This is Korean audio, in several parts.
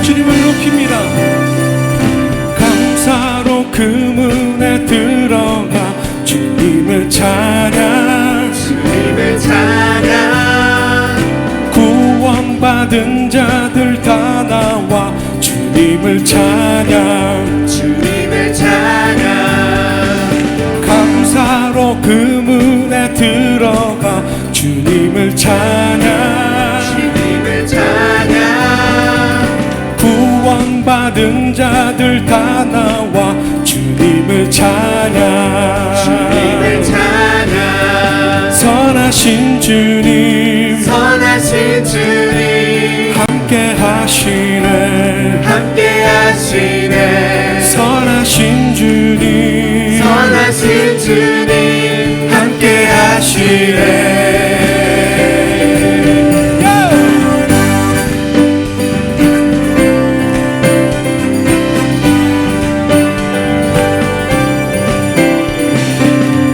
주님을 높입니다. 감사로 그 문에 들어가 주님을 찬양, 주님을 찬양. 구원받은 자들 다 나와 주님을 찬양, 주님을 찬양. 감사로 그 문에 들어가 주님을 찬양, 주님을 찬양. 구원받은 자들 다 나와 주님을 찬양, 주님을 찬양. 선하신 주님, 선하신 주님, 함께 하시네, 함께 하시네. 선하신 주님, 선하신 주님, 함께 하시네.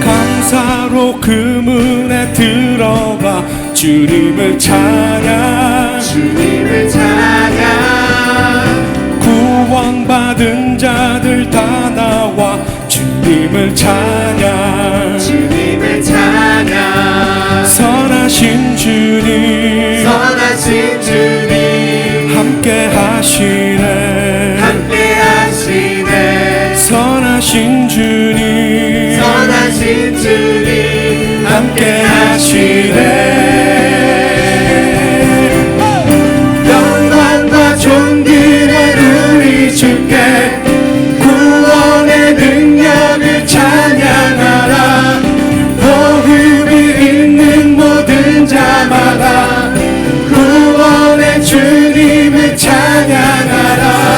감사로 그 문에 들어가 주님을 찬양, 주님을 찬양. 구원받은 자들 다 나와 주님을 찬양, 주님을 찬양. 선하신 주님, 선하신 주님, 함께 하시네, 함께 하시네. 선하신 주님, 선하신 주님, 함께 하시네. 영광과 존귀를 우리 주께, 구원의 능력을 찬양하라. 복음이 있는 모든 자마다 구원의 주님을 찬양하라.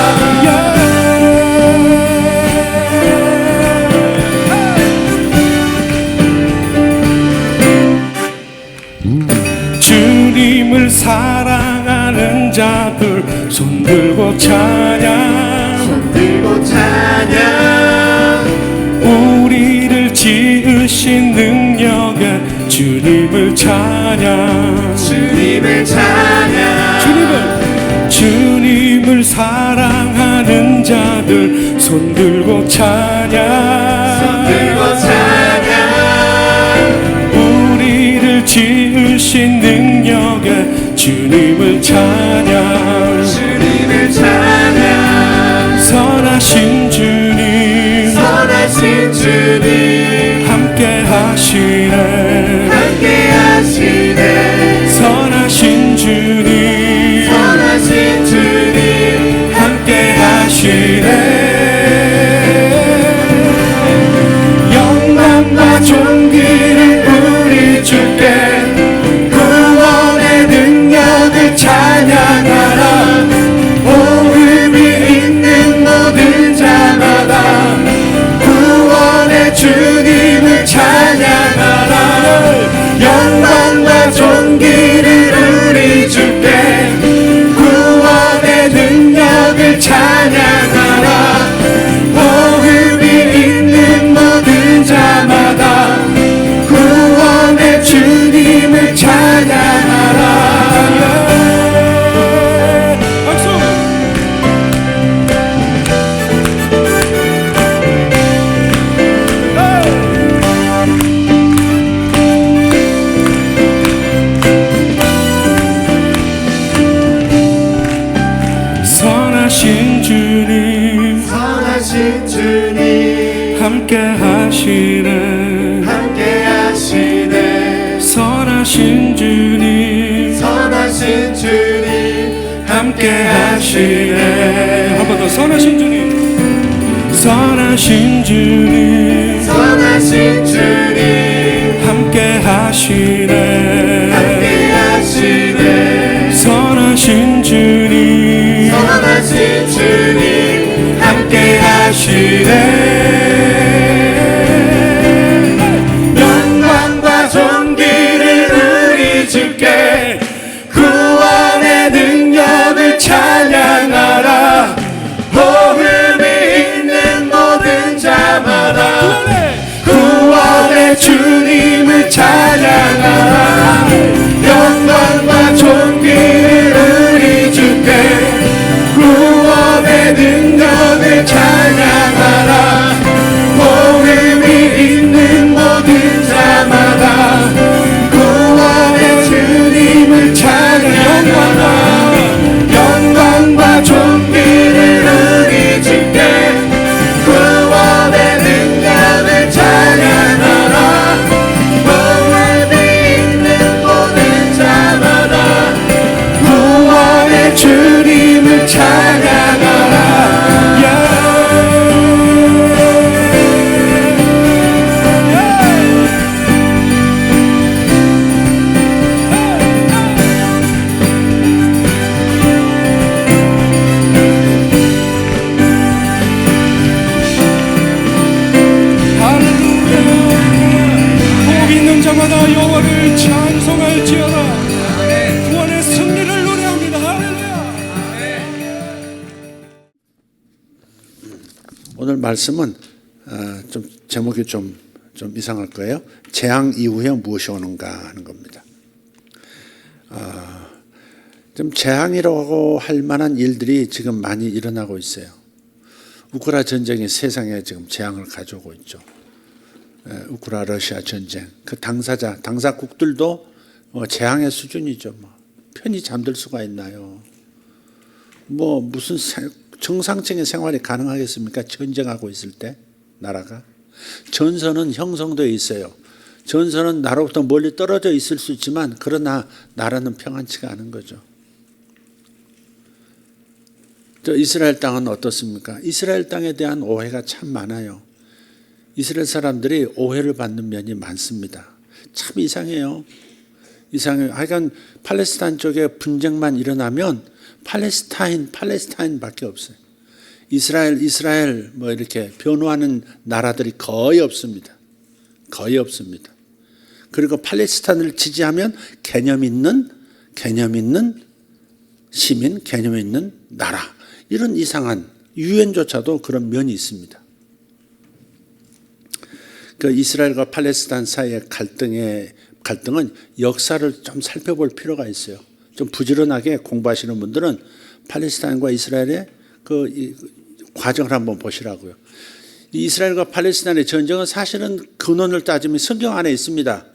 주님을 사랑하는 자들 손들고 찬양, 손들고 찬양. 우리를 지으신 능력에 주님을 찬양, 주님을 찬양. 주님을 사랑하는 자들 손들고 찬양, 손들고 찬양. 우리를 지으신 능력에 주님을 찬양, 주님을 찬양. 선하신 주님, 선하신 주님, 함께 하시네, 함께 하시네. 선하신 주님, 선하신 주님, 함께 하시네. 영광과 존귀를 우리 주께, 구원의 능력을 찬양하라. 복음이 있는 모든 자마다 구원의 주님을 찬양하라. 영광과 존귀를 우리 주께, 구원의 능력을 찬양하라. 복음이 있는 모든 자마다 구원의 주님을 찬양하라. 박수! 선하신 주님, 선하신 주님, 함께 하시네, 함께 하시네. 선하신 주님, 선하신 주님, 함께 하시네. 한 번 더, 선하신 주님, 선하신 주님, 선하신 주님, 함께 하시네, 함께 하시네. 선하신 주님, 선하신 주님, 함께 하시네. 영광과 존귀를 우리 주께, 구원의 능력을 찬양하라. 복음이 있는 모든 자마다 구원의 주님을 찬양하라. 영광과 존귀를 우리 주께, 구원의 오늘 말씀은 좀 제목이 좀 이상할 거예요. 재앙 이후에 무엇이 오는가 하는 겁니다. 좀 재앙이라고 할 만한 일들이 지금 많이 일어나고 있어요. 우크라 전쟁이 세상에 지금 재앙을 가져오고 있죠. 우크라 러시아 전쟁, 그 당사국들도 재앙의 수준이죠. 편히 잠들 수가 있나요? 무슨 정상적인 생활이 가능하겠습니까? 전쟁하고 있을 때 나라가. 전선은 형성되어 있어요. 전선은 나로부터 멀리 떨어져 있을 수 있지만 그러나 나라는 평안치가 않은 거죠. 이스라엘 땅은 어떻습니까? 이스라엘 땅에 대한 오해가 참 많아요. 이스라엘 사람들이 오해를 받는 면이 많습니다. 참 이상해요. 하여간 팔레스타인 쪽에 분쟁만 일어나면 팔레스타인밖에 없어요. 이스라엘 이렇게 변호하는 나라들이 거의 없습니다. 거의 없습니다. 그리고 팔레스타인을 지지하면 개념 있는 시민, 개념 있는 나라, 이런 이상한 유엔조차도 그런 면이 있습니다. 그 이스라엘과 팔레스타인 사이의 갈등은 역사를 좀 살펴볼 필요가 있어요. 좀 부지런하게 공부하시는 분들은 팔레스타인과 이스라엘의 그 과정을 한번 보시라고요. 이스라엘과 팔레스타인의 전쟁은 사실은 근원을 따지면 성경 안에 있습니다.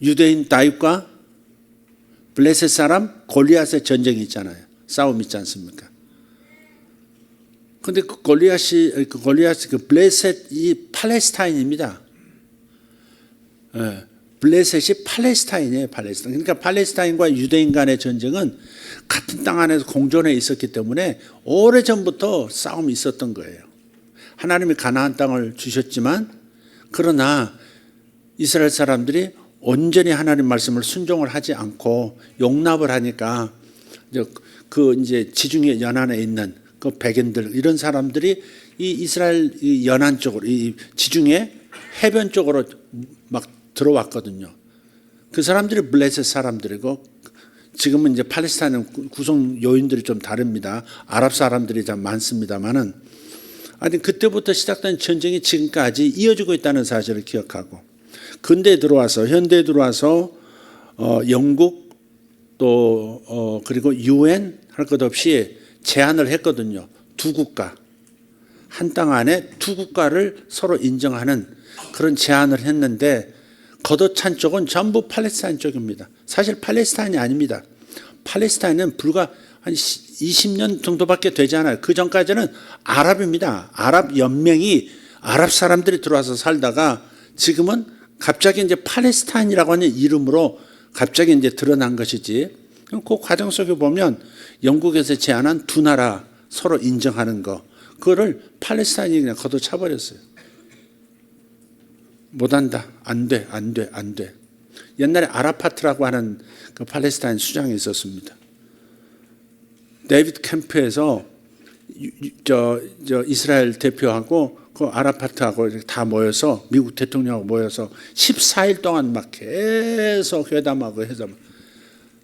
유대인 다윗과 블레셋 사람 골리앗의 전쟁이 있잖아요. 싸움 있지 않습니까? 근데 그 블레셋이 팔레스타인입니다. 블레셋이 팔레스타인이에요. 그러니까 팔레스타인과 유대인 간의 전쟁은 같은 땅 안에서 공존해 있었기 때문에 오래전부터 싸움이 있었던 거예요. 하나님이 가나안 땅을 주셨지만 그러나 이스라엘 사람들이 온전히 하나님 말씀을 순종을 하지 않고 용납을 하니까 이제 지중해 연안에 있는 그 백인들, 이런 사람들이 이 이스라엘 연안 쪽으로, 이 지중해 해변 쪽으로 막 들어왔거든요. 그 사람들이 블레셋 사람들이고, 지금은 이제 팔레스타인은 구성 요인들이 좀 다릅니다. 아랍 사람들이 좀 많습니다만은, 그때부터 시작된 전쟁이 지금까지 이어지고 있다는 사실을 기억하고, 현대에 들어와서 영국 또 그리고 UN 할 것 없이 제안을 했거든요. 두 국가, 한 땅 안에 두 국가를 서로 인정하는 그런 제안을 했는데, 걷어찬 쪽은 전부 팔레스타인 쪽입니다. 사실 팔레스타인이 아닙니다. 팔레스타인은 불과 한 20년 정도밖에 되지 않아요. 그 전까지는 아랍입니다. 아랍 연맹이, 아랍 사람들이 들어와서 살다가 지금은 갑자기 이제 팔레스타인이라고 하는 이름으로 갑자기 이제 드러난 것이지. 그 과정 속에 보면 영국에서 제안한 두 나라 서로 인정하는 거, 그거를 팔레스타인이 그냥 걷어차버렸어요. 못한다. 안 돼. 옛날에 아라파트라고 하는 그 팔레스타인 수장이 있었습니다. 데이비드 캠프에서 이스라엘 대표하고 그 아라파트하고 다 모여서, 미국 대통령하고 모여서 14일 동안 막 계속 회담하고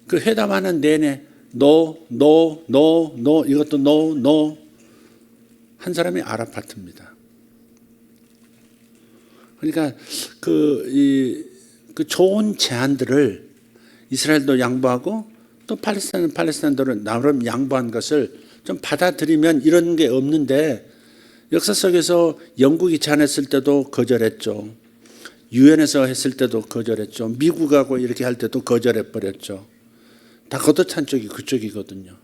그 회담하는 내내 no, 이것도 no 한 사람이 아라파트입니다. 그러니까 그 좋은 제안들을 이스라엘도 양보하고 또 팔레스타인들은 나름 양보한 것을 좀 받아들이면 이런 게 없는데, 역사 속에서 영국이 제안했을 때도 거절했죠. 유엔에서 했을 때도 거절했죠. 미국하고 이렇게 할 때도 거절해버렸죠. 다 걷어찬 쪽이 그쪽이거든요.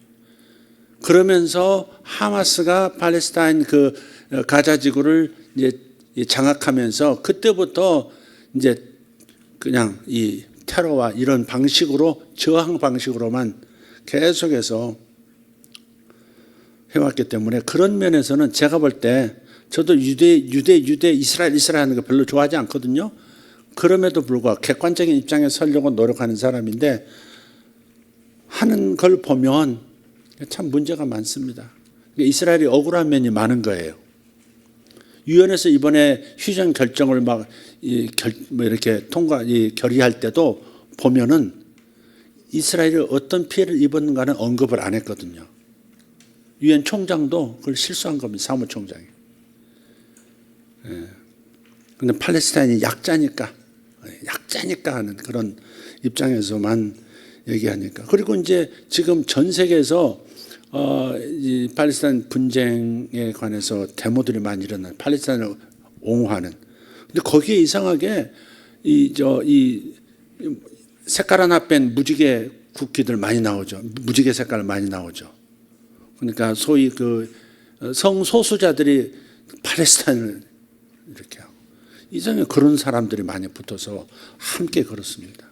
그러면서 하마스가 팔레스타인 그 가자 지구를 이제 장악하면서 그때부터 이제 그냥 이 테러와 이런 방식으로, 저항 방식으로만 계속해서 해왔기 때문에, 그런 면에서는 제가 볼 때 저도 유대 이스라엘 하는 거 별로 좋아하지 않거든요. 그럼에도 불구하고 객관적인 입장에 서려고 노력하는 사람인데, 하는 걸 보면 참 문제가 많습니다. 이스라엘이 억울한 면이 많은 거예요. 유엔에서 이번에 휴전 결정을 이렇게 결의할 때도 보면은 이스라엘이 어떤 피해를 입었는가는 언급을 안 했거든요. 유엔 총장도 그걸 실수한 겁니다. 사무총장이. 근데 팔레스타인이 약자니까 하는 그런 입장에서만 얘기하니까. 그리고 이제 지금 전 세계에서 이 팔레스타인 분쟁에 관해서 데모들이 많이 일어나요. 팔레스타인을 옹호하는. 근데 거기에 이상하게 이 색깔 하나 뺀 무지개 국기들 많이 나오죠. 무지개 색깔 많이 나오죠. 그러니까 소위 그 성소수자들이 팔레스타인을 이렇게 하고 이전에 그런 사람들이 많이 붙어서 함께 걸었습니다.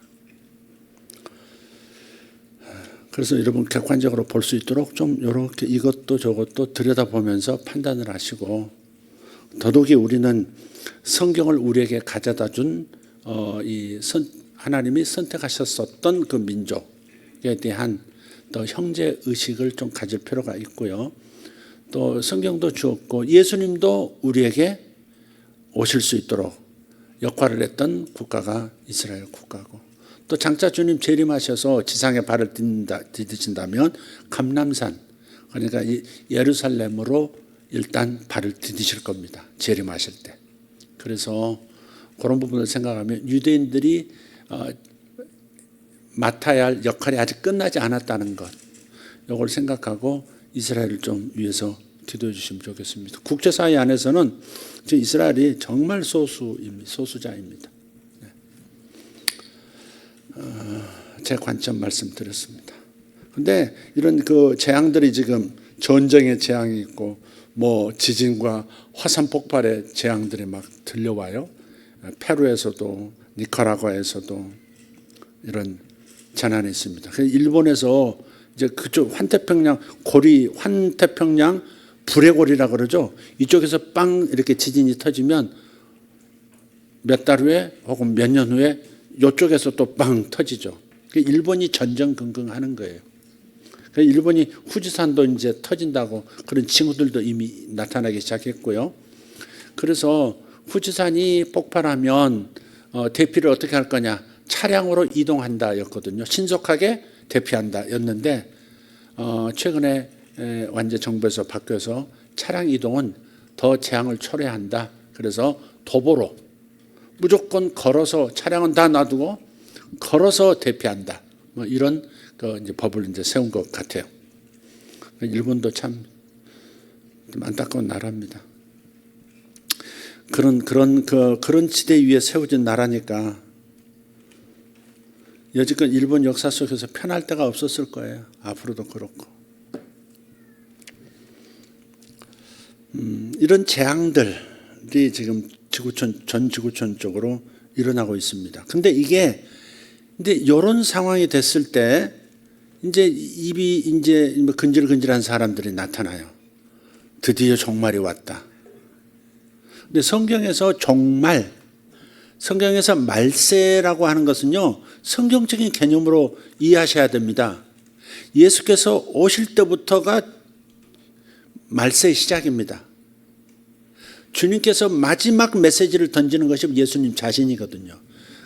그래서 여러분 객관적으로 볼 수 있도록 좀 이렇게 이것도 저것도 들여다보면서 판단을 하시고, 더더욱이 우리는 성경을 우리에게 가져다 준 하나님이 선택하셨었던 그 민족에 대한 또 형제 의식을 좀 가질 필요가 있고요. 또 성경도 주었고 예수님도 우리에게 오실 수 있도록 역할을 했던 국가가 이스라엘 국가고, 또 장차 주님 재림하셔서 지상에 발을 디디신다면 감람산, 그러니까 예루살렘으로 일단 발을 디디실 겁니다. 재림하실 때. 그래서 그런 부분을 생각하면 유대인들이 맡아야 할 역할이 아직 끝나지 않았다는 것, 이걸 생각하고 이스라엘을 좀 위해서 기도해 주시면 좋겠습니다. 국제사회 안에서는 이스라엘이 정말 소수자입니다. 제 관점 말씀드렸습니다. 그런데 이런 그 재앙들이 지금 전쟁의 재앙이 있고 뭐 지진과 화산 폭발의 재앙들이 막 들려와요. 페루에서도 니카라과에서도 이런 재난이 있습니다. 일본에서 이제 그쪽 환태평양 불의 고리라 그러죠. 이쪽에서 빵 이렇게 지진이 터지면 몇 달 후에 혹은 몇 년 후에 이쪽에서 또 빵 터지죠. 일본이 전전긍긍하는 거예요. 일본이 후지산도 이제 터진다고 그런 징후들도 이미 나타나기 시작했고요. 그래서 후지산이 폭발하면 대피를 어떻게 할 거냐? 차량으로 이동한다였거든요. 신속하게 대피한다였는데 최근에 완전 정부에서 바뀌어서 차량 이동은 더 재앙을 초래한다. 그래서 도보로 무조건 걸어서 차량은 다 놔두고 걸어서 대피한다. 뭐 이런 이제 법을 이제 세운 것 같아요. 일본도 참 안타까운 나라입니다. 그런 지대 위에 세워진 나라니까 여지껏 일본 역사 속에서 편할 데가 없었을 거예요. 앞으로도 그렇고. 이런 재앙들이 지금 전 지구촌 쪽으로 일어나고 있습니다. 근데 이런 상황이 됐을 때 이제 입이 이제 근질근질한 사람들이 나타나요. 드디어 종말이 왔다. 근데 성경에서 성경에서 말세라고 하는 것은요, 성경적인 개념으로 이해하셔야 됩니다. 예수께서 오실 때부터가 말세의 시작입니다. 주님께서 마지막 메시지를 던지는 것이 예수님 자신이거든요.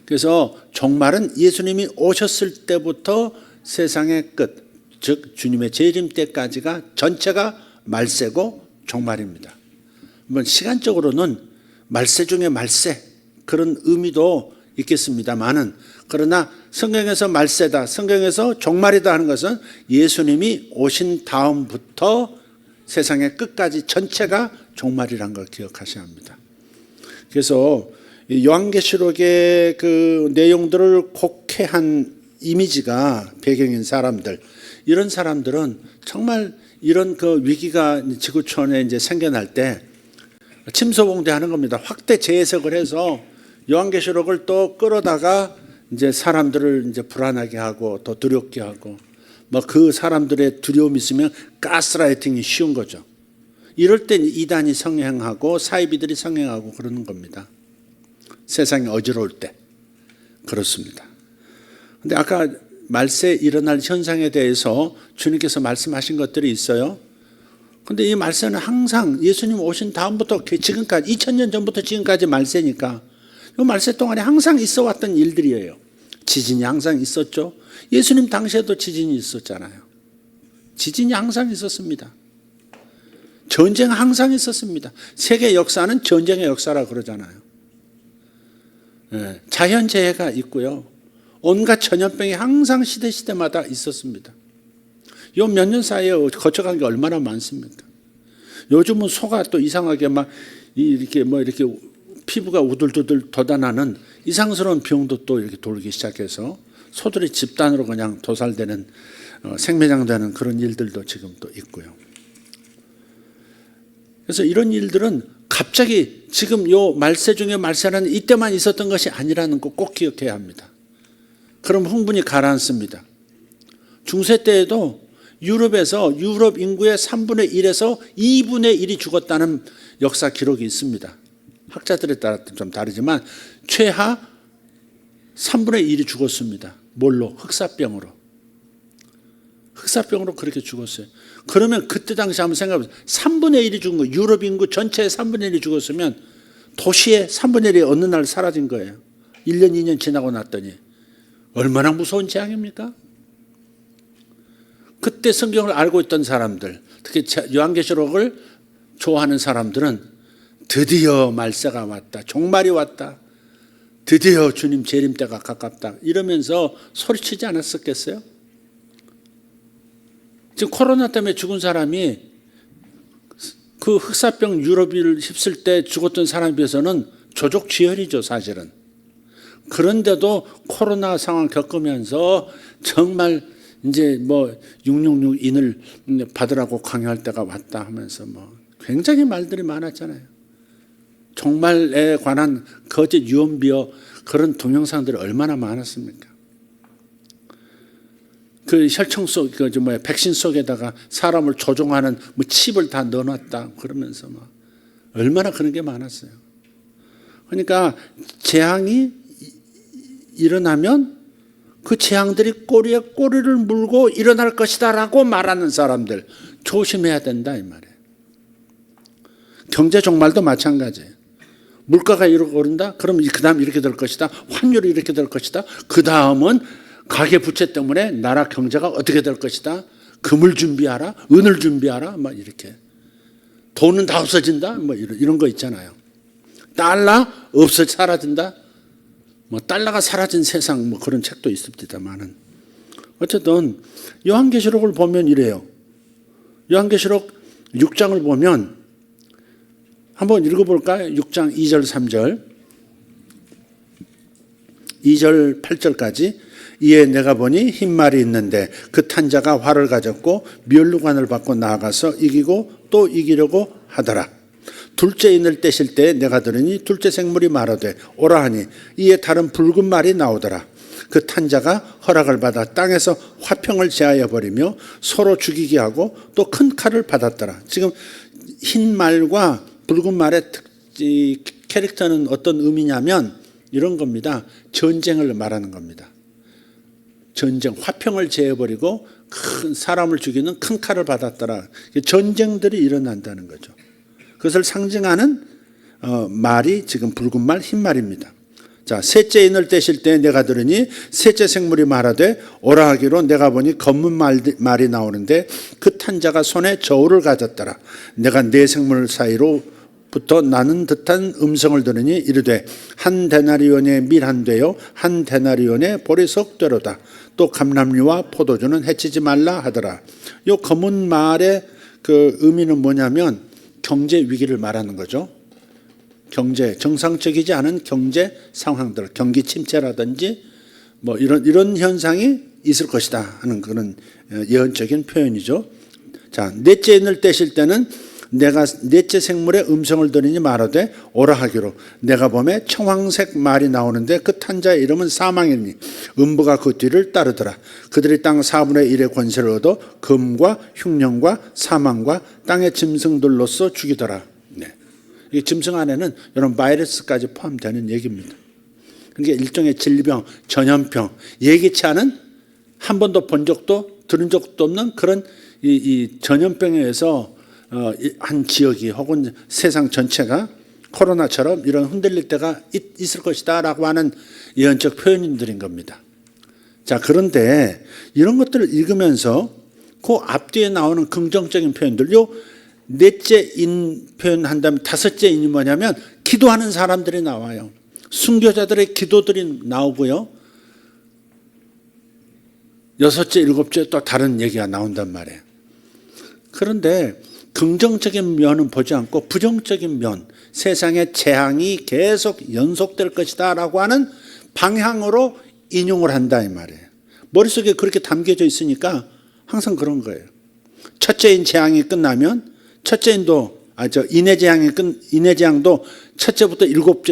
그래서 종말은 예수님이 오셨을 때부터 세상의 끝, 즉 주님의 재림 때까지가 전체가 말세고 종말입니다. 시간적으로는 말세 중에 말세 그런 의미도 있겠습니다만은, 그러나 성경에서 말세다, 성경에서 종말이다 하는 것은 예수님이 오신 다음부터 세상의 끝까지 전체가 종말이라는 걸 기억하셔야 합니다. 그래서 요한계시록의 그 내용들을 곡해한 이미지가 배경인 사람들, 이런 사람들은 정말 이런 그 위기가 지구촌에 이제 생겨날 때 침소봉대하는 겁니다. 확대 재해석을 해서 요한계시록을 또 끌어다가 이제 사람들을 이제 불안하게 하고 또 두렵게 하고, 뭐 그 사람들의 두려움이 있으면 가스라이팅이 쉬운 거죠. 이럴 때 이단이 성행하고 사이비들이 성행하고 그러는 겁니다. 세상이 어지러울 때 그렇습니다. 근데 아까 말세에 일어날 현상에 대해서 주님께서 말씀하신 것들이 있어요. 근데 이 말세는 항상 예수님 오신 다음부터 지금까지 2000년 전부터 지금까지 말세니까 이 말세 동안에 항상 있어 왔던 일들이에요. 지진이 항상 있었죠. 예수님 당시에도 지진이 있었잖아요. 지진이 항상 있었습니다. 전쟁 항상 있었습니다. 세계 역사는 전쟁의 역사라고 그러잖아요. 예, 자연재해가 있고요. 온갖 전염병이 항상 시대마다 있었습니다. 요 몇 년 사이에 거쳐간 게 얼마나 많습니까? 요즘은 소가 또 이상하게 막 이렇게 피부가 우들두들 돋아나는 이상스러운 병도 또 이렇게 돌기 시작해서 소들이 집단으로 그냥 도살되는 생매장되는 그런 일들도 지금 또 있고요. 그래서 이런 일들은 갑자기 지금 요 말세 중에 말세라는 이때만 있었던 것이 아니라는 거 꼭 기억해야 합니다. 그럼 흥분이 가라앉습니다. 중세 때에도 유럽에서 유럽 인구의 3분의 1에서 2분의 1이 죽었다는 역사 기록이 있습니다. 학자들에 따라 좀 다르지만 최하 3분의 1이 죽었습니다. 뭘로? 흑사병으로. 흑사병으로 그렇게 죽었어요. 그러면 그때 당시 한번 생각해보세요. 3분의 1이 죽은 거예요. 유럽 인구 전체의 3분의 1이 죽었으면 도시의 3분의 1이 어느 날 사라진 거예요. 1년, 2년 지나고 났더니 얼마나 무서운 재앙입니까? 그때 성경을 알고 있던 사람들, 특히 요한계시록을 좋아하는 사람들은 드디어 말세가 왔다. 종말이 왔다. 드디어 주님 재림 때가 가깝다. 이러면서 소리치지 않았었겠어요? 지금 코로나 때문에 죽은 사람이 그 흑사병 유럽을 휩쓸 때 죽었던 사람에 비해서는 조족지혈이죠, 사실은. 그런데도 코로나 상황 겪으면서 정말 이제 666인을 받으라고 강요할 때가 왔다 하면서 굉장히 말들이 많았잖아요. 종말에 관한 거짓 유언비어 그런 동영상들이 얼마나 많았습니까? 그 혈청 속, 백신 속에다가 사람을 조종하는 칩을 다 넣어놨다 그러면서 얼마나 그런 게 많았어요. 그러니까 재앙이 일어나면 그 재앙들이 꼬리에 꼬리를 물고 일어날 것이다라고 말하는 사람들 조심해야 된다 이 말이에요. 경제 종말도 마찬가지예요. 물가가 이렇게 오른다? 그럼 그 다음 이렇게 될 것이다. 환율이 이렇게 될 것이다. 그 다음은 가계부채 때문에 나라 경제가 어떻게 될 것이다. 금을 준비하라. 은을 준비하라. 이렇게. 돈은 다 없어진다. 이런 거 있잖아요. 달러 사라진다. 달러가 사라진 세상 그런 책도 있습니다만은 어쨌든 요한계시록을 보면 이래요. 요한계시록 6장을 보면 한번 읽어볼까요? 6장 2절 3절 2절 8절까지 이에 내가 보니 흰 말이 있는데 그 탄 자가 활을 가졌고 면류관을 받고 나아가서 이기고 또 이기려고 하더라. 둘째 인을 떼실 때 내가 들으니 둘째 생물이 말하되 오라 하니 이에 다른 붉은 말이 나오더라. 그 탄 자가 허락을 받아 땅에서 화평을 제하여 버리며 서로 죽이게 하고 또 큰 칼을 받았더라. 지금 흰 말과 붉은 말의 캐릭터는 어떤 의미냐면 이런 겁니다. 전쟁을 말하는 겁니다. 전쟁, 화평을 제해버리고 큰 사람을 죽이는 큰 칼을 받았더라. 전쟁들이 일어난다는 거죠. 그것을 상징하는 말이 지금 붉은 말, 흰 말입니다. 자, 셋째 인을 떼실 때 내가 들으니 셋째 생물이 말하되 오라 하기로 내가 보니 검은 말이 나오는데 그 탄 자가 손에 저울을 가졌더라. 내가 네 생물 사이로부터 나는 듯한 음성을 들으니 이르되 한 데나리온의 밀 한 되요 한 데나리온의 보리석 되로다. 또 감람류와 포도주는 해치지 말라 하더라. 이 검은 말의 그 의미는 뭐냐면 경제 위기를 말하는 거죠. 경제, 정상적이지 않은 경제 상황들, 경기 침체라든지 이런 현상이 있을 것이다 하는 그런 예언적인 표현이죠. 자, 넷째 인을 떼실 때는 내가 넷째 생물의 음성을 들으니 말하되 오라 하기로 내가 보매 청황색 말이 나오는데 그 탄자의 이름은 사망이니 음부가 그 뒤를 따르더라. 그들이 땅 4분의 1의 권세를 얻어 금과 흉년과 사망과 땅의 짐승들로서 죽이더라. 네. 이 짐승 안에는 이런 바이러스까지 포함되는 얘기입니다. 그러니까 일종의 질병, 전염병, 예기치 않은 한 번도 본 적도 들은 적도 없는 그런 이 전염병에 의해서 한 지역이 혹은 세상 전체가 코로나처럼 이런 흔들릴 때가 있을 것이다 라고 하는 예언적 표현들인 겁니다. 자, 그런데 이런 것들을 읽으면서 그 앞뒤에 나오는 긍정적인 표현들, 넷째인 표현한다면 다섯째인이 뭐냐면 기도하는 사람들이 나와요. 순교자들의 기도들이 나오고요. 여섯째, 일곱째 또 다른 얘기가 나온단 말이에요. 그런데 긍정적인 면은 보지 않고 부정적인 면, 세상의 재앙이 계속 연속될 것이다 라고 하는 방향으로 인용을 한다 이 말이에요. 머릿속에 그렇게 담겨져 있으니까 항상 그런 거예요. 첫째인 재앙이 끝나면 인해 재앙도 첫째부터 일곱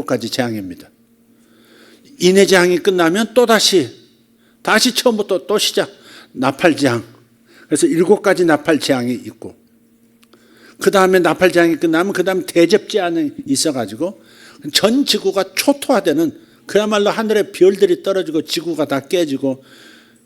가지 재앙입니다. 인해 재앙이 끝나면 또 다시 처음부터 또 시작. 나팔 재앙. 그래서 7가지 나팔 재앙이 있고, 그 다음에 나팔 재앙이 끝나면 그 다음에 대접 재앙이 있어가지고 전 지구가 초토화되는, 그야말로 하늘에 별들이 떨어지고 지구가 다 깨지고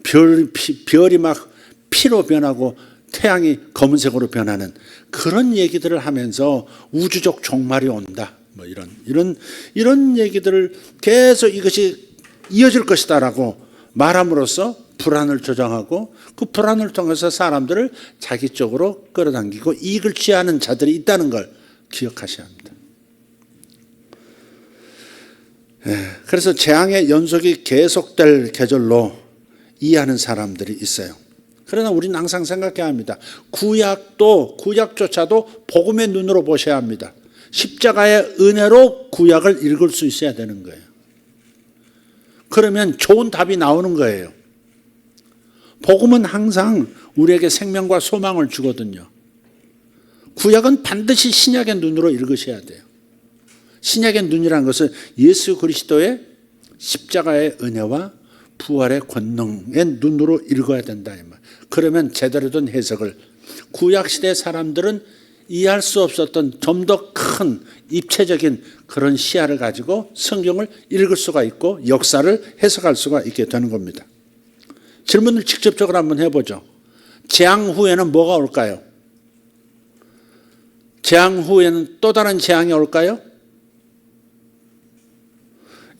별이 막 피로 변하고 태양이 검은색으로 변하는 그런 얘기들을 하면서 우주적 종말이 온다. 뭐 이런 얘기들을 계속 이것이 이어질 것이다라고 말함으로써 불안을 조장하고 그 불안을 통해서 사람들을 자기 쪽으로 끌어당기고 이익을 취하는 자들이 있다는 걸 기억하셔야 합니다. 그래서 재앙의 연속이 계속될 계절로 이해하는 사람들이 있어요. 그러나 우리는 항상 생각해야 합니다. 구약조차도 복음의 눈으로 보셔야 합니다. 십자가의 은혜로 구약을 읽을 수 있어야 되는 거예요. 그러면 좋은 답이 나오는 거예요. 복음은 항상 우리에게 생명과 소망을 주거든요. 구약은 반드시 신약의 눈으로 읽으셔야 돼요. 신약의 눈이라는 것은 예수 그리스도의 십자가의 은혜와 부활의 권능의 눈으로 읽어야 된다 이 말. 그러면 제대로 된 해석을, 구약시대 사람들은 이해할 수 없었던 좀 더 큰 입체적인 그런 시야를 가지고 성경을 읽을 수가 있고 역사를 해석할 수가 있게 되는 겁니다. 질문을 직접적으로 한번 해보죠. 재앙 후에는 뭐가 올까요? 재앙 후에는 또 다른 재앙이 올까요?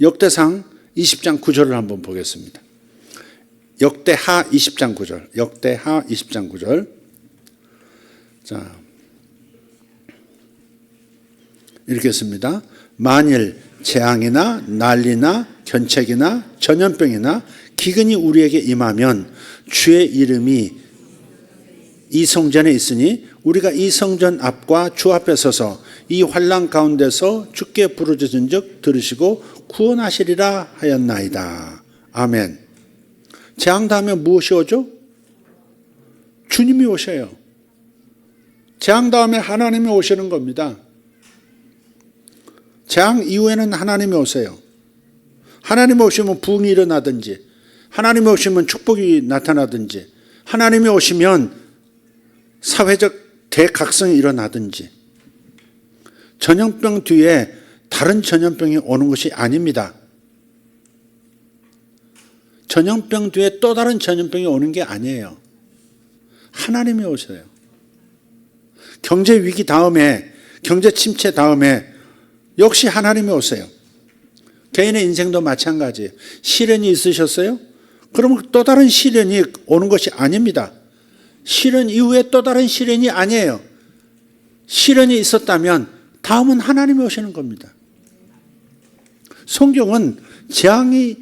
역대상 20장 9절을 한번 보겠습니다. 역대하 20장 9절. 역대하 20장 9절. 자, 읽겠습니다. 만일 재앙이나 난리나 견책이나 전염병이나 기근이 우리에게 임하면 주의 이름이 이 성전에 있으니 우리가 이 성전 앞과 주 앞에 서서 이 환난 가운데서 주께 부르짖은 즉 들으시고 구원하시리라 하였나이다. 아멘. 재앙 다음에 무엇이 오죠? 주님이 오셔요. 재앙 다음에 하나님이 오시는 겁니다. 재앙 이후에는 하나님이 오세요. 하나님이 오시면 부흥이 일어나든지, 하나님이 오시면 축복이 나타나든지, 하나님이 오시면 사회적 대각성이 일어나든지, 전염병 뒤에 다른 전염병이 오는 것이 아닙니다. 전염병 뒤에 또 다른 전염병이 오는 게 아니에요. 하나님이 오셔요. 경제 위기 다음에, 경제 침체 다음에 역시 하나님이 오세요. 개인의 인생도 마찬가지예요. 시련이 있으셨어요? 그러면 또 다른 시련이 오는 것이 아닙니다. 시련 이후에 또 다른 시련이 아니에요. 시련이 있었다면 다음은 하나님이 오시는 겁니다. 성경은 재앙이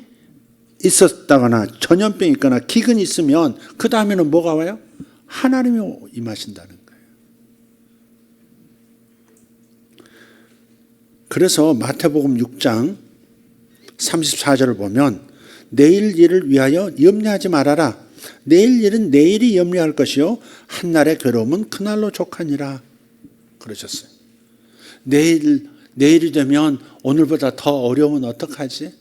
있었다거나 전염병이 있거나 기근이 있으면 그 다음에는 뭐가 와요? 하나님이 임하신다는 거예요. 그래서 마태복음 6장 34절을 보면 내일 일을 위하여 염려하지 말아라. 내일 일은 내일이 염려할 것이요 한날의 괴로움은 그날로 족하니라 그러셨어요. 내일이 되면 오늘보다 더 어려우면 어떡하지?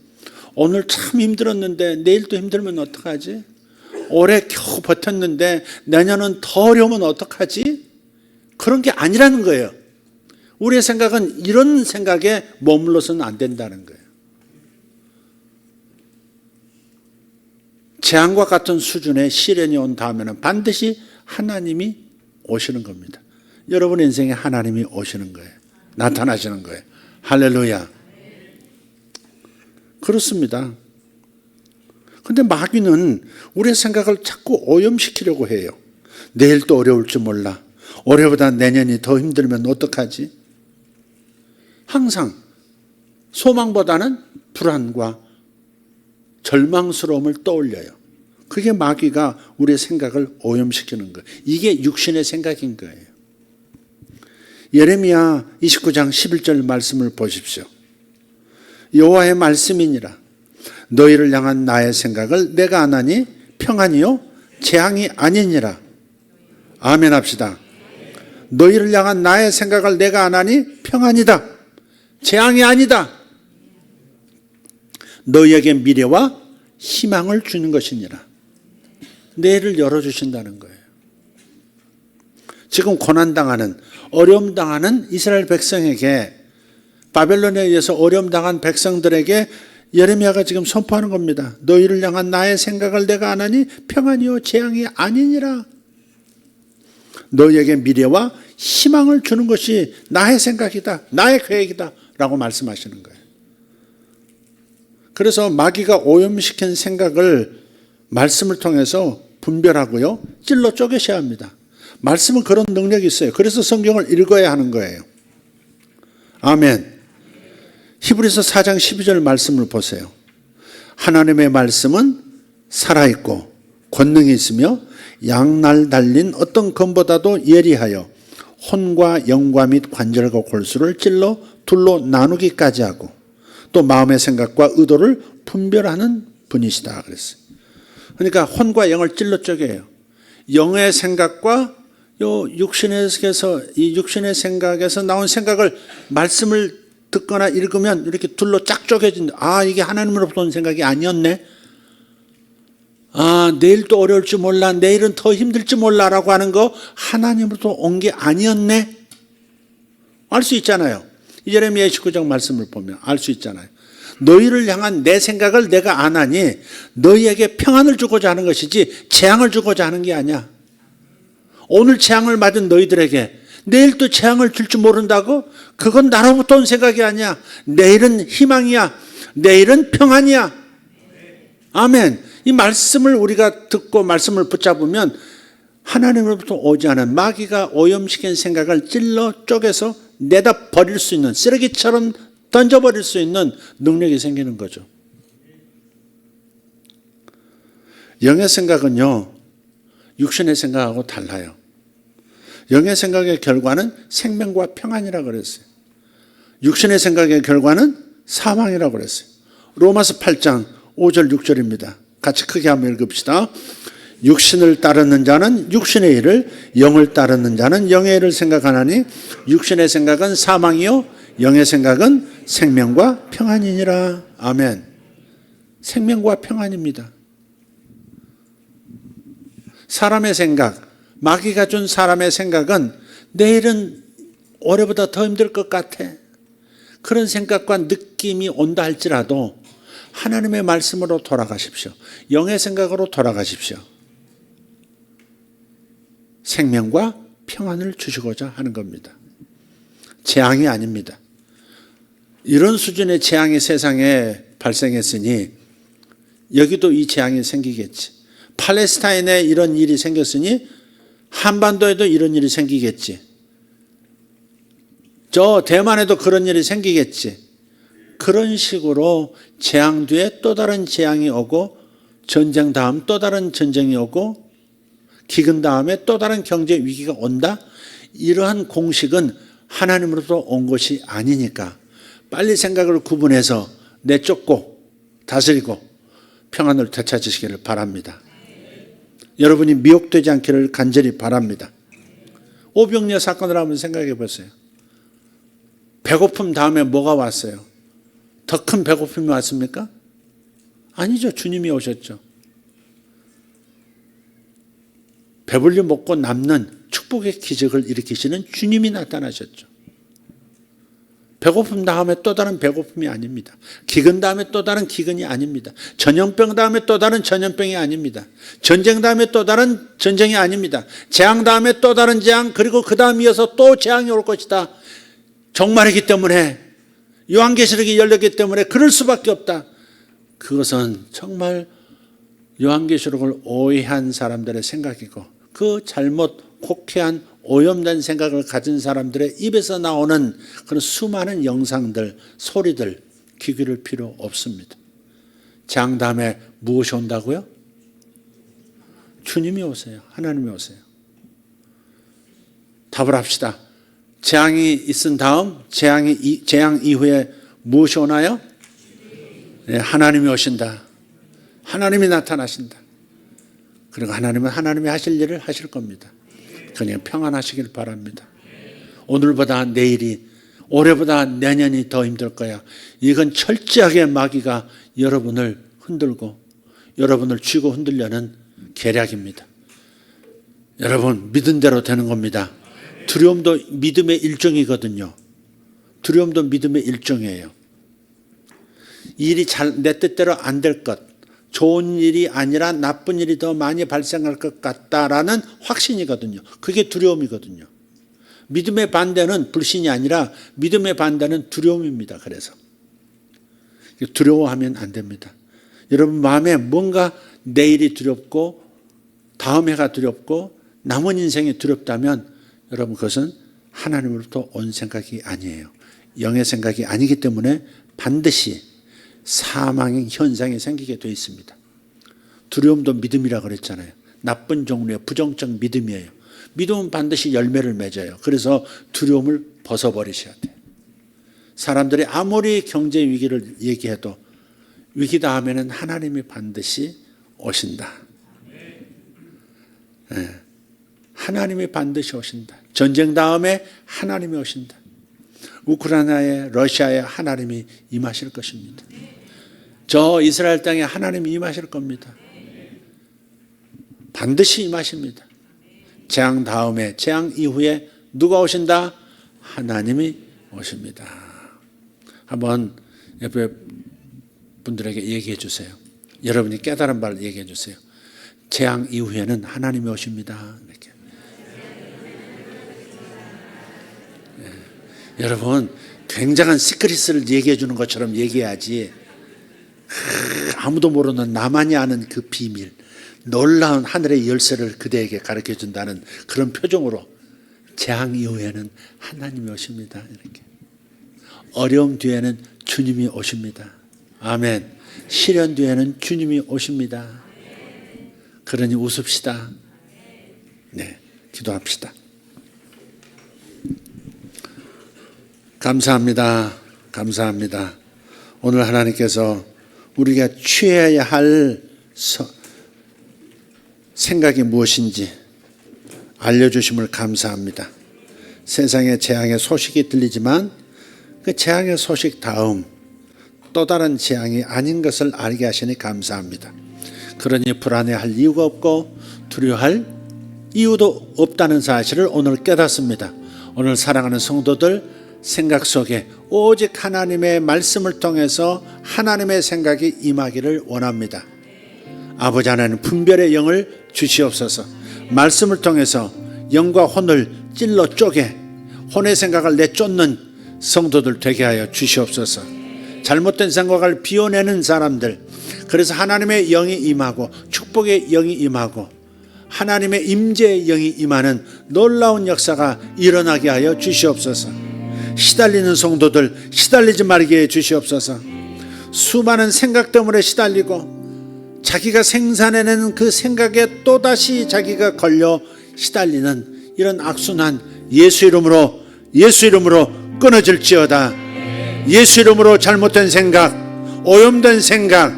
오늘 참 힘들었는데 내일 또 힘들면 어떡하지? 올해 겨우 버텼는데 내년은 더 어려우면 어떡하지? 그런 게 아니라는 거예요. 우리의 생각은 이런 생각에 머물러서는 안 된다는 거예요. 재앙과 같은 수준의 시련이 온 다음에는 반드시 하나님이 오시는 겁니다. 여러분의 인생에 하나님이 오시는 거예요. 나타나시는 거예요. 할렐루야. 그렇습니다. 그런데 마귀는 우리의 생각을 자꾸 오염시키려고 해요. 내일 또 어려울지 몰라. 올해보다 내년이 더 힘들면 어떡하지? 항상 소망보다는 불안과 절망스러움을 떠올려요. 그게 마귀가 우리의 생각을 오염시키는 거예요. 이게 육신의 생각인 거예요. 예레미야 29장 11절 말씀을 보십시오. 여호와의 말씀이니라. 너희를 향한 나의 생각을 내가 아나니 평안이요 재앙이 아니니라. 아멘 합시다. 너희를 향한 나의 생각을 내가 아나니 평안이다. 재앙이 아니다. 너희에게 미래와 희망을 주는 것이니라. 뇌를 열어주신다는 거예요. 지금 고난당하는, 어려움당하는 이스라엘 백성에게, 바벨론에 의해서 어려움당한 백성들에게 예레미야가 지금 선포하는 겁니다. 너희를 향한 나의 생각을 내가 아나니 평안이요 재앙이 아니니라. 너희에게 미래와 희망을 주는 것이 나의 생각이다, 나의 계획이다 라고 말씀하시는 거예요. 그래서 마귀가 오염시킨 생각을 말씀을 통해서 분별하고요, 찔러 쪼개셔야 합니다. 말씀은 그런 능력이 있어요. 그래서 성경을 읽어야 하는 거예요. 아멘. 히브리서 4장 12절 말씀을 보세요. 하나님의 말씀은 살아있고 권능이 있으며 양날 달린 어떤 검보다도 예리하여 혼과 영과 및 관절과 골수를 찔러 둘로 나누기까지 하고 또 마음의 생각과 의도를 분별하는 분이시다 그랬어요. 그러니까 혼과 영을 찔러 쪼개요. 영의 생각과 이 육신의 생각에서 나온 생각을 말씀을 듣거나 읽으면 이렇게 둘로 쫙 쪼개진다. 아, 이게 하나님으로부터 온 생각이 아니었네. 아, 내일 또 어려울지 몰라. 내일은 더 힘들지 몰라라고 하는 거 하나님으로부터 온 게 아니었네. 알 수 있잖아요. 예레미야 29장 말씀을 보면 알 수 있잖아요. 너희를 향한 내 생각을 내가 아나니 너희에게 평안을 주고자 하는 것이지 재앙을 주고자 하는 게 아니야. 오늘 재앙을 맞은 너희들에게 내일 또 재앙을 줄 줄 모른다고? 그건 나로부터 온 생각이 아니야. 내일은 희망이야. 내일은 평안이야. 아멘. 이 말씀을 우리가 듣고 말씀을 붙잡으면 하나님으로부터 오지 않은 마귀가 오염시킨 생각을 찔러 쪼개서 내다 버릴 수 있는, 쓰레기처럼 던져버릴 수 있는 능력이 생기는 거죠. 영의 생각은요, 육신의 생각하고 달라요. 영의 생각의 결과는 생명과 평안이라고 그랬어요. 육신의 생각의 결과는 사망이라고 그랬어요. 로마서 8장 5절 6절입니다. 같이 크게 한번 읽읍시다. 육신을 따르는 자는 육신의 일을, 영을 따르는 자는 영의 일을 생각하나니 육신의 생각은 사망이요 영의 생각은 생명과 평안이니라. 아멘. 생명과 평안입니다. 사람의 생각, 마귀가 준 사람의 생각은 내일은 올해보다 더 힘들 것 같아. 그런 생각과 느낌이 온다 할지라도 하나님의 말씀으로 돌아가십시오. 영의 생각으로 돌아가십시오. 생명과 평안을 주시고자 하는 겁니다. 재앙이 아닙니다. 이런 수준의 재앙이 세상에 발생했으니 여기도 이 재앙이 생기겠지. 팔레스타인에 이런 일이 생겼으니 한반도에도 이런 일이 생기겠지. 저 대만에도 그런 일이 생기겠지. 그런 식으로 재앙 뒤에 또 다른 재앙이 오고 전쟁 다음 또 다른 전쟁이 오고 기근 다음에 또 다른 경제 위기가 온다. 이러한 공식은 하나님으로부터 온 것이 아니니까 빨리 생각을 구분해서 내쫓고 다스리고 평안을 되찾으시기를 바랍니다. 여러분이 미혹되지 않기를 간절히 바랍니다. 오병이어 사건을 한번 생각해 보세요. 배고픔 다음에 뭐가 왔어요? 더 큰 배고픔이 왔습니까? 아니죠. 주님이 오셨죠. 배불리 먹고 남는 축복의 기적을 일으키시는 주님이 나타나셨죠. 배고픔 다음에 또 다른 배고픔이 아닙니다. 기근 다음에 또 다른 기근이 아닙니다. 전염병 다음에 또 다른 전염병이 아닙니다. 전쟁 다음에 또 다른 전쟁이 아닙니다. 재앙 다음에 또 다른 재앙, 그리고 그 다음 이어서 또 재앙이 올 것이다. 종말이기 때문에, 요한계시록이 열렸기 때문에 그럴 수밖에 없다. 그것은 정말 요한계시록을 오해한 사람들의 생각이고 그 잘못 곡해한 오염된 생각을 가진 사람들의 입에서 나오는 그런 수많은 영상들, 소리들 귀 기울일 필요 없습니다. 재앙 다음에 무엇이 온다고요? 주님이 오세요. 하나님이 오세요. 답을 합시다. 재앙이 있은 다음, 재앙 이후에 무엇이 오나요? 네, 하나님이 오신다. 하나님이 나타나신다. 그리고 하나님은 하나님이 하실 일을 하실 겁니다. 그냥 평안하시길 바랍니다. 오늘보다 내일이, 올해보다 내년이 더 힘들 거야. 이건 철저하게 마귀가 여러분을 흔들고 여러분을 쥐고 흔들려는 계략입니다. 여러분, 믿은 대로 되는 겁니다. 두려움도 믿음의 일종이거든요. 두려움도 믿음의 일종이에요. 일이 내 뜻대로 안 될 것, 좋은 일이 아니라 나쁜 일이 더 많이 발생할 것 같다라는 확신이거든요. 그게 두려움이거든요. 믿음의 반대는 불신이 아니라 믿음의 반대는 두려움입니다. 그래서 두려워하면 안 됩니다. 여러분 마음에 뭔가 내일이 두렵고 다음 해가 두렵고 남은 인생이 두렵다면 여러분 그것은 하나님으로부터 온 생각이 아니에요. 영의 생각이 아니기 때문에 반드시 사망의 현상이 생기게 되어 있습니다. 두려움도 믿음이라고 그랬잖아요. 나쁜 종류의 부정적 믿음이에요. 믿음은 반드시 열매를 맺어요. 그래서 두려움을 벗어버리셔야 돼요. 사람들이 아무리 경제 위기를 얘기해도 위기 다음에는 하나님이 반드시 오신다. 네. 하나님이 반드시 오신다. 전쟁 다음에 하나님이 오신다. 우크라이나에 러시아에 하나님이 임하실 것입니다. 저 이스라엘 땅에 하나님이 임하실 겁니다. 반드시 임하십니다. 재앙 다음에 재앙 이후에 누가 오신다? 하나님이 오십니다. 한번 옆에 분들에게 얘기해 주세요. 여러분이 깨달은 바를 얘기해 주세요. 재앙 이후에는 하나님이 오십니다. 이렇게. 네. 여러분 굉장한 시크릿을 얘기해 주는 것처럼 얘기해야지. 아무도 모르는 나만이 아는 그 비밀, 놀라운 하늘의 열쇠를 그대에게 가르쳐 준다는 그런 표정으로 재앙 이후에는 하나님이 오십니다. 이렇게. 어려움 뒤에는 주님이 오십니다. 아멘. 시련 뒤에는 주님이 오십니다. 그러니 웃읍시다. 네, 기도합시다. 감사합니다. 감사합니다. 오늘 하나님께서 우리가 취해야 할 생각이 무엇인지 알려주심을 감사합니다. 세상에 재앙의 소식이 들리지만 그 재앙의 소식 다음 또 다른 재앙이 아닌 것을 알게 하시니 감사합니다. 그러니 불안해할 이유가 없고 두려워할 이유도 없다는 사실을 오늘 깨닫습니다. 오늘 사랑하는 성도들 생각 속에 오직 하나님의 말씀을 통해서 하나님의 생각이 임하기를 원합니다. 아버지 하나님 분별의 영을 주시옵소서. 말씀을 통해서 영과 혼을 찔러 쪼개 혼의 생각을 내쫓는 성도들 되게 하여 주시옵소서. 잘못된 생각을 비워내는 사람들, 그래서 하나님의 영이 임하고 축복의 영이 임하고 하나님의 임재의 영이 임하는 놀라운 역사가 일어나게 하여 주시옵소서. 시달리는 성도들 시달리지 말게 해 주시옵소서. 수많은 생각 때문에 시달리고 자기가 생산해내는 그 생각에 또다시 자기가 걸려 시달리는 이런 악순환 예수 이름으로 끊어질지어다. 예수 이름으로 잘못된 생각, 오염된 생각,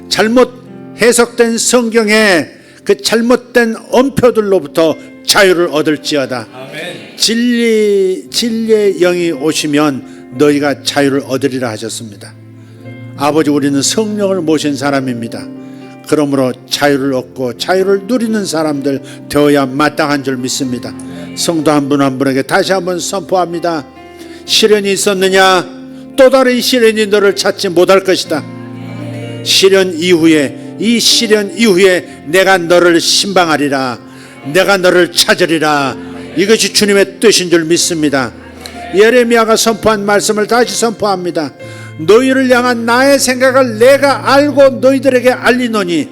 잘못 해석된 성경의 그 잘못된 언표들로부터 자유를 얻을지어다. 아멘. 진리의 영이 오시면 너희가 자유를 얻으리라 하셨습니다. 아버지, 우리는 성령을 모신 사람입니다. 그러므로 자유를 얻고 자유를 누리는 사람들 되어야 마땅한 줄 믿습니다. 성도 한 분 한 분에게 다시 한번 선포합니다. 시련이 있었느냐? 또 다른 시련이 너를 찾지 못할 것이다. 시련 이후에, 이 시련 이후에 내가 너를 신방하리라. 내가 너를 찾으리라. 이것이 주님의 뜻인 줄 믿습니다. 예레미야가 선포한 말씀을 다시 선포합니다. 너희를 향한 나의 생각을 내가 알고 너희들에게 알리노니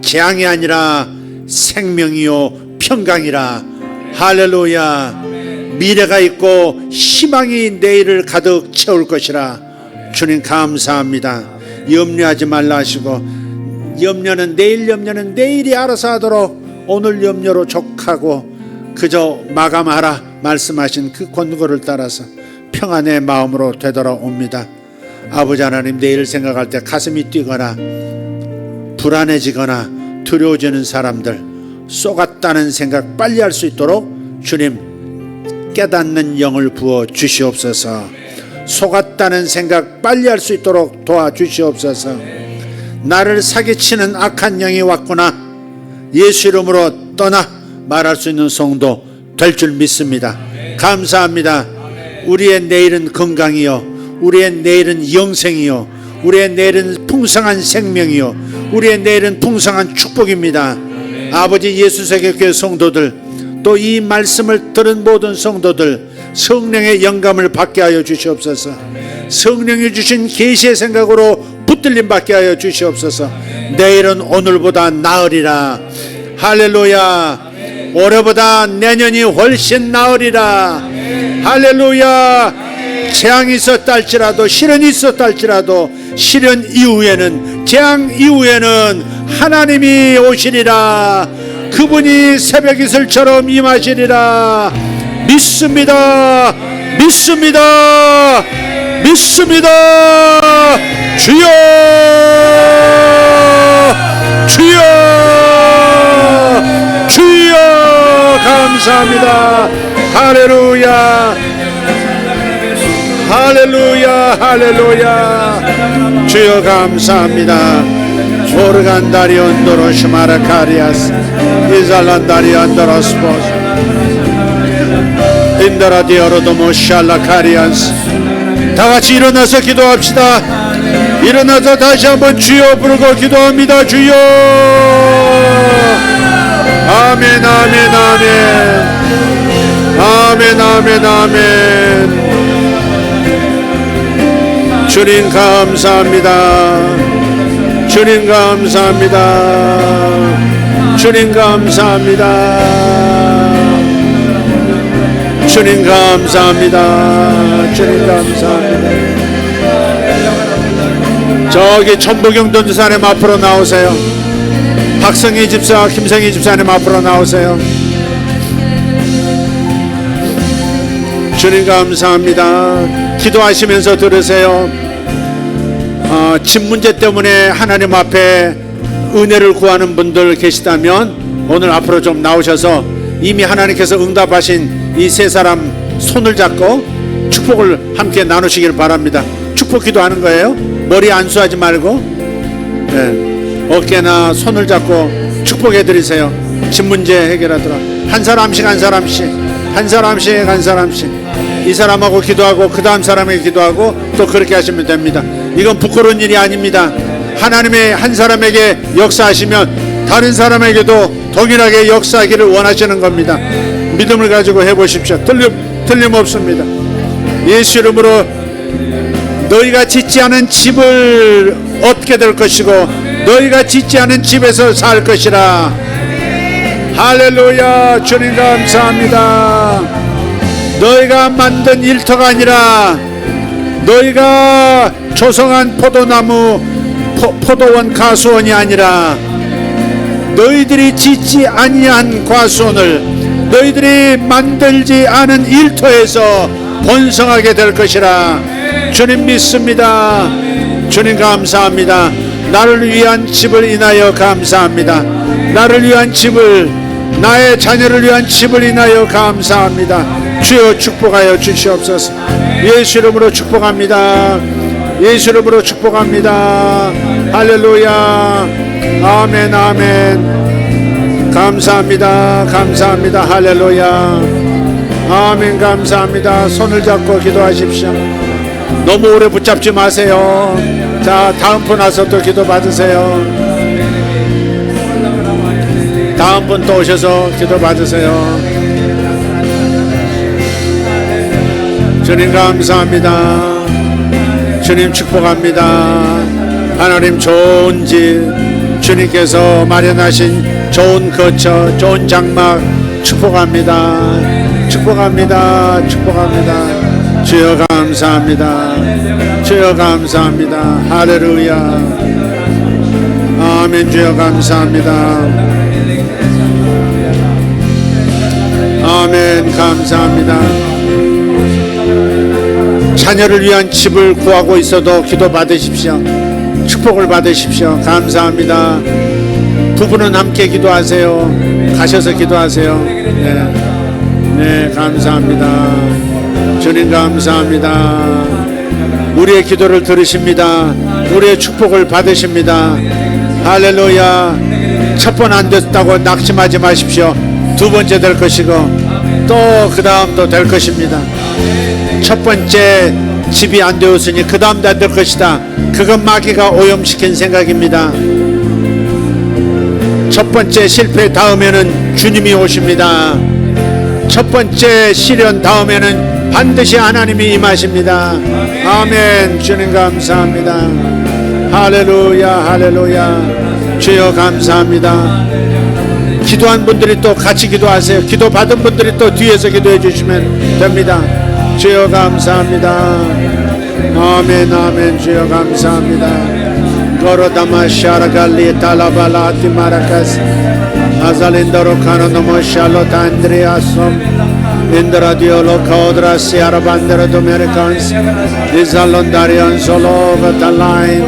재앙이 아니라 생명이요 평강이라. 할렐루야. 미래가 있고 희망이 내일을 가득 채울 것이라. 주님 감사합니다. 염려하지 말라 하시고, 염려는 내일이 알아서 하도록 오늘 염려로 족하고 그저 마감하라 말씀하신 그 권고를 따라서 평안의 마음으로 되돌아옵니다. 아버지 하나님, 내일 생각할 때 가슴이 뛰거나 불안해지거나 두려워지는 사람들, 쏘갔다는 생각 빨리 할 수 있도록 주님 깨닫는 영을 부어 주시옵소서. 속았다는 생각 빨리 할 수 있도록 도와주시옵소서. 나를 사기치는 악한 영이 왔구나, 예수 이름으로 떠나 말할 수 있는 성도 될 줄 믿습니다. 감사합니다. 우리의 내일은 건강이요, 우리의 내일은 영생이요, 우리의 내일은 풍성한 생명이요, 우리의 내일은 풍성한 축복입니다. 아버지, 예수세계교회 성도들, 또 이 말씀을 들은 모든 성도들 성령의 영감을 받게 하여 주시옵소서. 성령이 주신 계시의 생각으로 붙들림 받게 하여 주시옵소서. 내일은 오늘보다 나으리라. 할렐루야. 올해보다 내년이 훨씬 나으리라. 할렐루야. 재앙이 있었다 할지라도, 시련이 있었다 할지라도, 시련 이후에는, 재앙 이후에는 하나님이 오시리라. 그분이 새벽 이슬처럼 임하시리라. 믿습니다. 믿습니다. 믿습니다. 주여, 주여, 주여. 감사합니다. 할렐루야, 할렐루야, 할렐루야. 주여 감사합니다. 오르간다리온도로 슈마라카리아스 이잘란다리안도로스포스 인더라디오로도모 샬라카리안스. 다같이 일어나서 기도합시다. 일어나서 다시 한번 주여 부르고 기도합니다. 주여. 아멘, 아멘, 아멘, 아멘, 아멘, 아멘. 주님 감사합니다. 주님 감사합니다. 주님 감사합니다. 주님 감사합니다. 주님 감사합니다. 저기 천부경 전도사님 앞으로 나오세요. 박성희 집사, 김성희 집사님 앞으로 나오세요. 주님 감사합니다. 기도하시면서 들으세요. 집 문제 때문에 하나님 앞에 은혜를 구하는 분들 계시다면 오늘 앞으로 좀 나오셔서 이미 하나님께서 응답하신 이 세 사람 손을 잡고 축복을 함께 나누시길 바랍니다. 축복 기도하는 거예요. 머리 안수하지 말고, 네, 어깨나 손을 잡고 축복해 드리세요. 집 문제 해결하도록 한 사람씩 한 사람씩, 한 사람씩 한 사람씩, 이 사람하고 기도하고 그 다음 사람에게 기도하고 또 그렇게 하시면 됩니다. 이건 부끄러운 일이 아닙니다. 하나님의 한 사람에게 역사하시면 다른 사람에게도 동일하게 역사하기를 원하시는 겁니다. 믿음을 가지고 해보십시오. 틀림없습니다. 예수 이름으로 너희가 짓지 않은 집을 얻게 될 것이고 너희가 짓지 않은 집에서 살 것이라. 할렐루야. 주님 감사합니다. 너희가 만든 일터가 아니라 너희가 조성한 포도나무 포도원 가수원이 아니라 너희들이 짓지 아니한 과수원을 너희들이 만들지 않은 일터에서 번성하게 될 것이라. 주님 믿습니다. 주님 감사합니다. 나를 위한 집을 인하여 감사합니다. 나를 위한 집을, 나의 자녀를 위한 집을 인하여 감사합니다. 주여 축복하여 주시옵소서. 예수 이름으로 축복합니다. 예수 이름으로 축복합니다. 할렐루야. 아멘, 아멘. 감사합니다. 감사합니다. 할렐루야. 아멘. 감사합니다. 손을 잡고 기도하십시오. 너무 오래 붙잡지 마세요. 자, 다음 분 와서 또 기도 받으세요. 다음 분 또 오셔서 기도 받으세요. 주님 감사합니다. 주님 축복합니다. 하나님 좋은 집, 주님께서 마련하신 좋은 거처, 좋은 장막, 축복합니다. 축복합니다. 축복합니다. 주여 감사합니다. 주여 감사합니다. 할렐루야. 아멘. 주여 감사합니다. 아멘. 감사합니다. 자녀를 위한 집을 구하고 있어도 기도 받으십시오. 축복을 받으십시오. 감사합니다. 부부는 함께 기도하세요. 가셔서 기도하세요. 네, 감사합니다. 주님 감사합니다. 우리의 기도를 들으십니다. 우리의 축복을 받으십니다. 할렐루야. 첫 번 안 됐다고 낙심하지 마십시오. 두 번째 될 것이고 또 그 다음도 될 것입니다. 첫 번째 집이 안 되었으니 그 다음도 안 될 것이다. 그건 마귀가 오염시킨 생각입니다. 첫 번째 실패 다음에는 주님이 오십니다. 첫 번째 시련 다음에는 반드시 하나님이 임하십니다. 아멘. 주님 감사합니다. 할렐루야. 할렐루야. 주여 감사합니다. 기도한 분들이 또 같이 기도하세요. 기도 받은 분들이 또 뒤에서 기도해 주시면 됩니다. 주여 감사합니다. 아멘. 아멘. 주여 감사합니다. 거로다마샤라갈리 탈라발라티 마라카스 아잘린다로 카노노모샬로 탄드리아솜 인드라디올로 카오드라시 아라반데로 도메리칸스 디살론다리안 솔로가 달라인.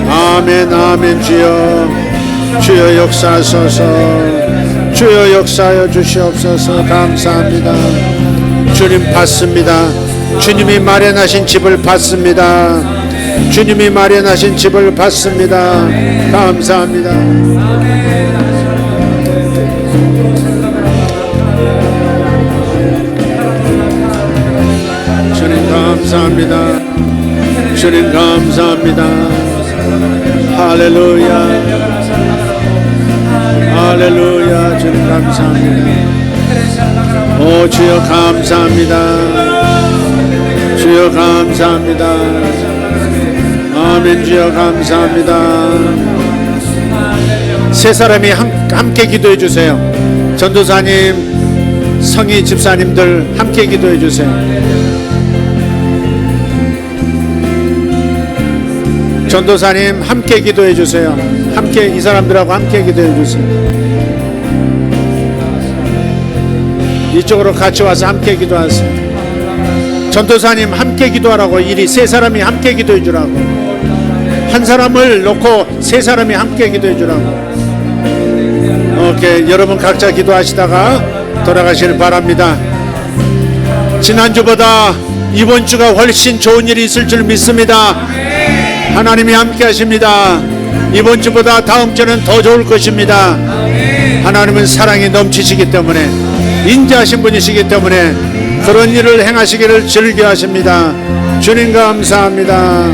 아멘. 아멘. 주여 역사하소서. 주여 역사하여 주시옵소서. 감사합니다. 주님 받습니다. 주님이 마련하신 집을 받습니다. 주님이 마련하신 집을 받습니다. 감사합니다. 주님 감사합니다. 주님 감사합니다. 할렐루야. 할렐루야. 주님 감사합니다. 오 주여 감사합니다. 주여 감사합니다. 아멘. 주여 감사합니다. 세 사람이 함께 기도해 주세요. 전도사님, 성희 집사님들 함께 기도해 주세요. 전도사님 함께 기도해 주세요. 함께 이 사람들하고 함께 기도해 주세요. 이쪽으로 같이 와서 함께 기도하세요. 전도사님 함께 기도하라고. 이리 세 사람이 함께 기도해 주라고. 한 사람을 놓고 세 사람이 함께 기도해 주라고. 오케이. 여러분 각자 기도하시다가 돌아가시길 바랍니다. 지난주보다 이번 주가 훨씬 좋은 일이 있을 줄 믿습니다. 하나님이 함께 하십니다. 이번 주보다 다음 주는 더 좋을 것입니다. 하나님은 사랑이 넘치시기 때문에, 인자하신 분이시기 때문에 그런 일을 행하시기를 즐겨하십니다. 주님 감사합니다.